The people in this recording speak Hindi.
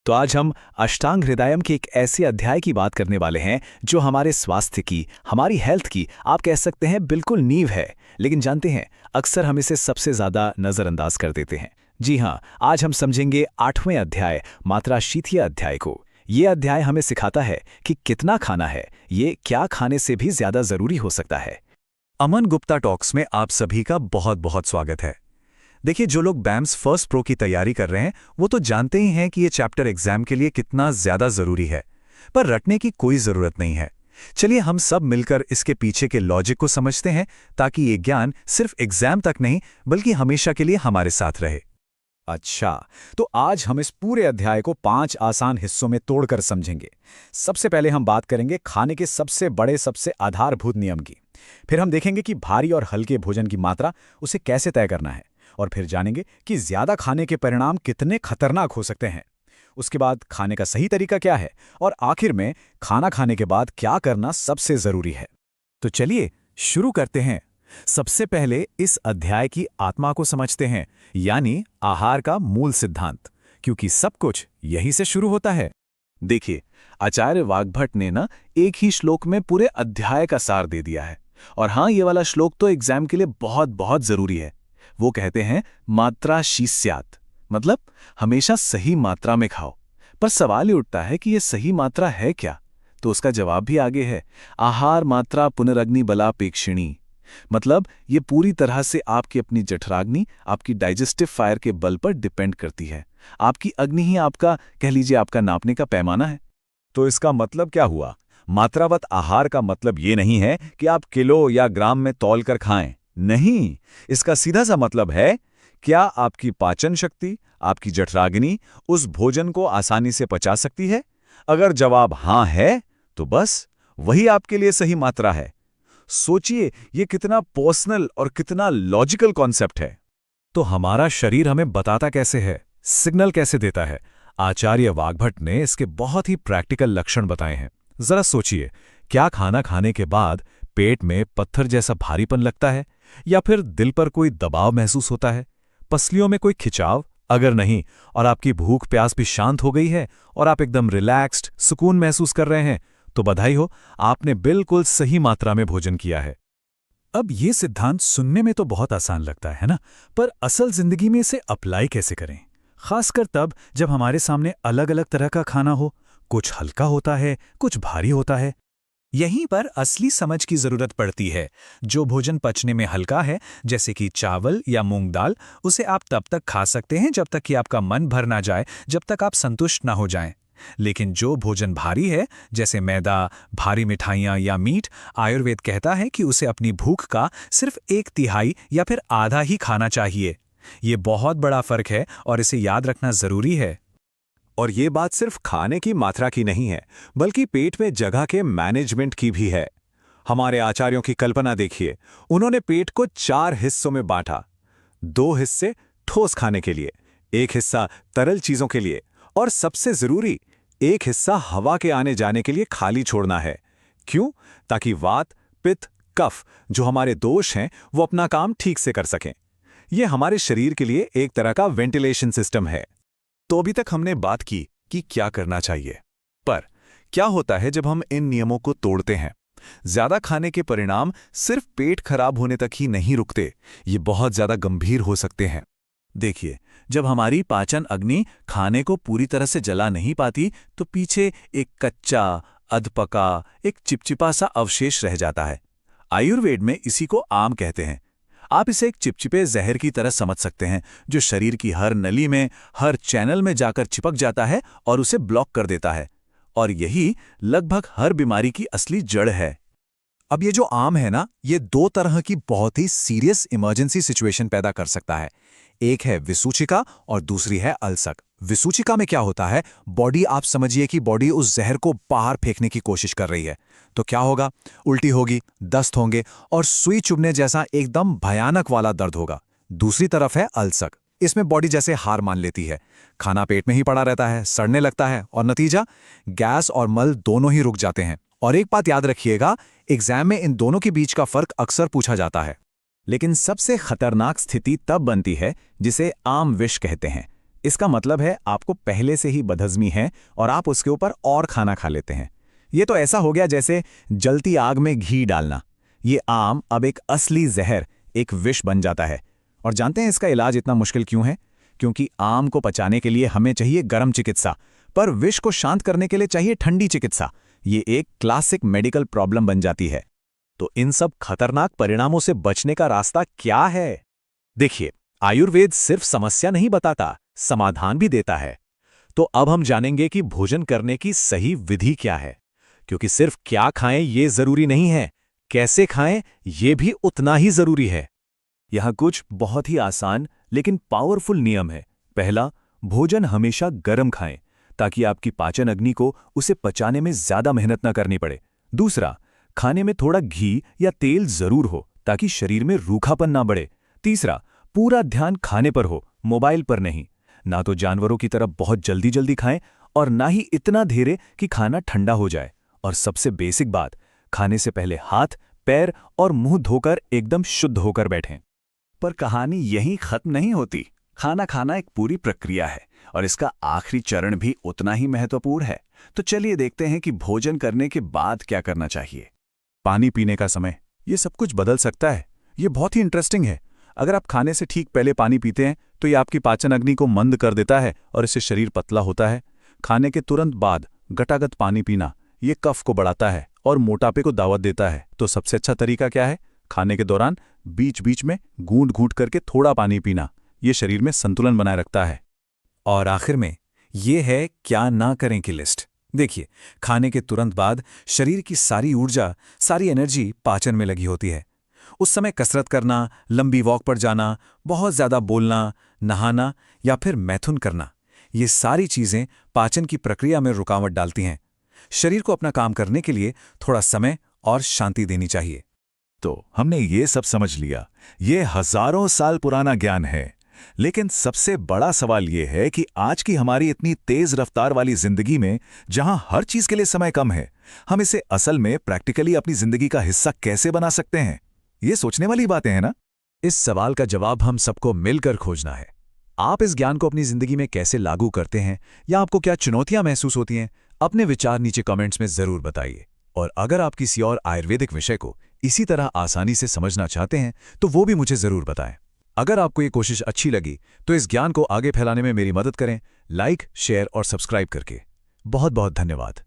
तो आज हम अष्टांग हृदयम के एक ऐसे अध्याय की बात करने वाले हैं जो हमारे स्वास्थ्य की, हमारी हेल्थ की, आप कह सकते हैं बिल्कुल नींव है। लेकिन जानते हैं, अक्सर हम इसे सबसे ज्यादा नजरअंदाज कर देते हैं। जी हाँ, आज हम समझेंगे 8वें अध्याय मात्राशीथीय अध्याय को। ये अध्याय हमें सिखाता है कि कितना खाना है, ये क्या खाने से भी ज्यादा जरूरी हो सकता है। अमन गुप्ता टॉक्स में आप सभी का बहुत बहुत स्वागत है। देखिए, जो लोग बैंस फर्स्ट प्रो की तैयारी कर रहे हैं वो तो जानते ही हैं कि ये चैप्टर एग्जाम के लिए कितना ज्यादा जरूरी है, पर रटने की कोई जरूरत नहीं है। चलिए हम सब मिलकर इसके पीछे के लॉजिक को समझते हैं, ताकि ये ज्ञान सिर्फ एग्जाम तक नहीं बल्कि हमेशा के लिए हमारे साथ रहे। अच्छा, तो आज हम इस पूरे अध्याय को 5 आसान हिस्सों में तोड़कर समझेंगे। सबसे पहले हम बात करेंगे खाने के सबसे बड़े, सबसे आधारभूत नियम की। फिर हम देखेंगे कि भारी और हल्के भोजन की मात्रा उसे कैसे तय करना है। और फिर जानेंगे कि ज्यादा खाने के परिणाम कितने खतरनाक हो सकते हैं। उसके बाद खाने का सही तरीका क्या है, और आखिर में खाना खाने के बाद क्या करना सबसे जरूरी है। तो चलिए शुरू करते हैं। सबसे पहले इस अध्याय की आत्मा को समझते हैं, यानी आहार का मूल सिद्धांत, क्योंकि सब कुछ यहीं से शुरू होता है। देखिए, आचार्य वाग्भट ने ना एक ही श्लोक में पूरे अध्याय का सार दे दिया है। और हाँ, ये वाला श्लोक तो एग्जाम के लिए बहुत बहुत जरूरी है। वो कहते हैं मात्रा शीस्यात्, मतलब हमेशा सही मात्रा में खाओ। पर सवाल ये उठता है कि ये सही मात्रा है क्या? तो उसका जवाब भी आगे है। आहार मात्रा पुनरग्नि बलापेक्षिणी, मतलब ये पूरी तरह से आपकी अपनी जठराग्नि, आपकी डाइजेस्टिव फायर के बल पर डिपेंड करती है। आपकी अग्नि ही आपका, कह लीजिए, आपका नापने का पैमाना है। तो इसका मतलब क्या हुआ? मात्रावत आहार का मतलब ये नहीं है कि आप किलो या ग्राम में तौल कर खाएं। नहीं, इसका सीधा सा मतलब है, क्या आपकी पाचन शक्ति, आपकी जठराग्नि उस भोजन को आसानी से पचा सकती है? अगर जवाब हाँ है, तो बस वही आपके लिए सही मात्रा है। सोचिए, ये कितना पर्सनल और कितना लॉजिकल कॉन्सेप्ट है। तो हमारा शरीर हमें बताता कैसे है, सिग्नल कैसे देता है? आचार्य वाग्भट ने इसके बहुत ही प्रैक्टिकल लक्षण बताए हैं। जरा सोचिए, क्या खाना खाने के बाद पेट में पत्थर जैसा भारीपन लगता है, या फिर दिल पर कोई दबाव महसूस होता है? पसलियों में कोई खिंचाव? अगर नहीं, और आपकी भूख प्यास भी शांत हो गई है और आप एकदम रिलैक्स्ड, सुकून महसूस कर रहे हैं, तो बधाई हो, आपने बिल्कुल सही मात्रा में भोजन किया है। अब ये सिद्धांत सुनने में तो बहुत आसान लगता है ना, पर असल जिंदगी में इसे अप्लाई कैसे करें? खासकर तब जब हमारे सामने अलग अलग तरह का खाना हो, कुछ हल्का होता है, कुछ भारी होता है। यहीं पर असली समझ की जरूरत पड़ती है। जो भोजन पचने में हल्का है, जैसे कि चावल या मूंग दाल, उसे आप तब तक खा सकते हैं जब तक कि आपका मन भर ना जाए, जब तक आप संतुष्ट ना हो जाएं। लेकिन जो भोजन भारी है, जैसे मैदा, भारी मिठाइयाँ या मीट, आयुर्वेद कहता है कि उसे अपनी भूख का सिर्फ 1/3 या फिर आधा ही खाना चाहिए। ये बहुत बड़ा फर्क है और इसे याद रखना जरूरी है। और ये बात सिर्फ खाने की मात्रा की नहीं है, बल्कि पेट में जगह के मैनेजमेंट की भी है। हमारे आचार्यों की कल्पना देखिए, उन्होंने पेट को 4 हिस्सों में बांटा। 2 हिस्से ठोस खाने के लिए, 1 हिस्सा तरल चीजों के लिए, और सबसे जरूरी 1 हिस्सा हवा के आने जाने के लिए खाली छोड़ना है। क्यों? ताकि वात, पित्त, कफ, जो हमारे दोष हैं, वो अपना काम ठीक से कर सकें। ये हमारे शरीर के लिए एक तरह का वेंटिलेशन सिस्टम है। तो अभी तक हमने बात की कि क्या करना चाहिए, पर क्या होता है जब हम इन नियमों को तोड़ते हैं? ज्यादा खाने के परिणाम सिर्फ पेट खराब होने तक ही नहीं रुकते, ये बहुत ज्यादा गंभीर हो सकते हैं। देखिए, जब हमारी पाचन अग्नि खाने को पूरी तरह से जला नहीं पाती, तो पीछे एक कच्चा, अधपका, एक चिपचिपा सा अवशेष रह जाता है। आयुर्वेद में इसी को आम कहते हैं। आप इसे एक चिपचिपे जहर की तरह समझ सकते हैं, जो शरीर की हर नली में, हर चैनल में जाकर चिपक जाता है और उसे ब्लॉक कर देता है। और यही लगभग हर बीमारी की असली जड़ है। अब ये जो आम है ना, ये 2 तरह की बहुत ही सीरियस इमरजेंसी सिचुएशन पैदा कर सकता है। एक है विसूचिका और दूसरी है अल्सक। विसूचिका में क्या होता है, बॉडी, आप समझिए कि बॉडी उस जहर को बाहर फेंकने की कोशिश कर रही है। तो क्या होगा? उल्टी होगी, दस्त होंगे और सुई चुभने जैसा एकदम भयानक वाला दर्द होगा। दूसरी तरफ है अल्सक। इसमें बॉडी जैसे हार मान लेती है, खाना पेट में ही पड़ा रहता है, सड़ने लगता है, और नतीजा गैस और मल दोनों ही रुक जाते हैं। और एक बात याद रखिएगा, एग्जाम में इन दोनों के बीच का फर्क अक्सर पूछा जाता है। लेकिन सबसे खतरनाक स्थिति तब बनती है जिसे आम विष कहते हैं, इसका मतलब है आपको पहले से ही बदहजमी है और आप उसके ऊपर और खाना खा लेते हैं। ये तो ऐसा हो गया जैसे जलती आग में घी डालना। ये आम अब एक असली जहर, एक विष बन जाता है। और जानते हैं इसका इलाज इतना मुश्किल क्यों है? क्योंकि आम को पचाने के लिए हमें चाहिए गर्म चिकित्सा, पर विष को शांत करने के लिए चाहिए ठंडी चिकित्सा। ये एक क्लासिक मेडिकल प्रॉब्लम बन जाती है। तो इन सब खतरनाक परिणामों से बचने का रास्ता क्या है? देखिए, आयुर्वेद सिर्फ समस्या नहीं बताता, समाधान भी देता है। तो अब हम जानेंगे कि भोजन करने की सही विधि क्या है, क्योंकि सिर्फ क्या खाएं ये जरूरी नहीं है, कैसे खाएं ये भी उतना ही जरूरी है। यहाँ कुछ बहुत ही आसान लेकिन पावरफुल नियम है। पहला, भोजन हमेशा गर्म खाएं ताकि आपकी पाचन अग्नि को उसे पचाने में ज्यादा मेहनत न करनी पड़े। दूसरा, खाने में थोड़ा घी या तेल जरूर हो ताकि शरीर में रूखापन ना बढ़े। तीसरा, पूरा ध्यान खाने पर हो, मोबाइल पर नहीं। ना तो जानवरों की तरह बहुत जल्दी जल्दी खाएं और ना ही इतना धीरे कि खाना ठंडा हो जाए। और सबसे बेसिक बात, खाने से पहले हाथ, पैर और मुंह धोकर एकदम शुद्ध होकर बैठें। पर कहानी यहीं खत्म नहीं होती। खाना खाना एक पूरी प्रक्रिया है और इसका आखिरी चरण भी उतना ही महत्वपूर्ण है। तो चलिए देखते हैं कि भोजन करने के बाद क्या करना चाहिए। पानी पीने का समय, ये सब कुछ बदल सकता है। ये बहुत ही इंटरेस्टिंग है। अगर आप खाने से ठीक पहले पानी पीते हैं तो ये आपकी पाचन अग्नि को मंद कर देता है और इससे शरीर पतला होता है। खाने के तुरंत बाद गटागट पानी पीना ये कफ को बढ़ाता है और मोटापे को दावत देता है। तो सबसे अच्छा तरीका क्या है? खाने के दौरान बीच बीच में घूंट घूंट करके थोड़ा पानी पीना। ये शरीर में संतुलन बनाए रखता है। और आखिर में ये है क्या ना करें की लिस्ट। देखिए, खाने के तुरंत बाद शरीर की सारी ऊर्जा, सारी एनर्जी पाचन में लगी होती है। उस समय कसरत करना, लंबी वॉक पर जाना, बहुत ज्यादा बोलना, नहाना या फिर मैथुन करना, ये सारी चीजें पाचन की प्रक्रिया में रुकावट डालती हैं। शरीर को अपना काम करने के लिए थोड़ा समय और शांति देनी चाहिए। तो हमने ये सब समझ लिया। ये हजारों साल पुराना ज्ञान है। लेकिन सबसे बड़ा सवाल ये है कि आज की हमारी इतनी तेज रफ्तार वाली जिंदगी में, जहां हर चीज के लिए समय कम है, हम इसे असल में प्रैक्टिकली अपनी जिंदगी का हिस्सा कैसे बना सकते हैं? ये सोचने वाली बातें हैं ना? इस सवाल का जवाब हम सबको मिलकर खोजना है। आप इस ज्ञान को अपनी जिंदगी में कैसे लागू करते हैं या आपको क्या चुनौतियां महसूस होती हैं? अपने विचार नीचे कमेंट्स में जरूर बताइए। और अगर आप किसी और आयुर्वेदिक विषय को इसी तरह आसानी से समझना चाहते हैं तो वो भी मुझे जरूर बताएं। अगर आपको ये कोशिश अच्छी लगी तो इस ज्ञान को आगे फैलाने में मेरी मदद करें, लाइक, शेयर और सब्सक्राइब करके। बहुत बहुत धन्यवाद।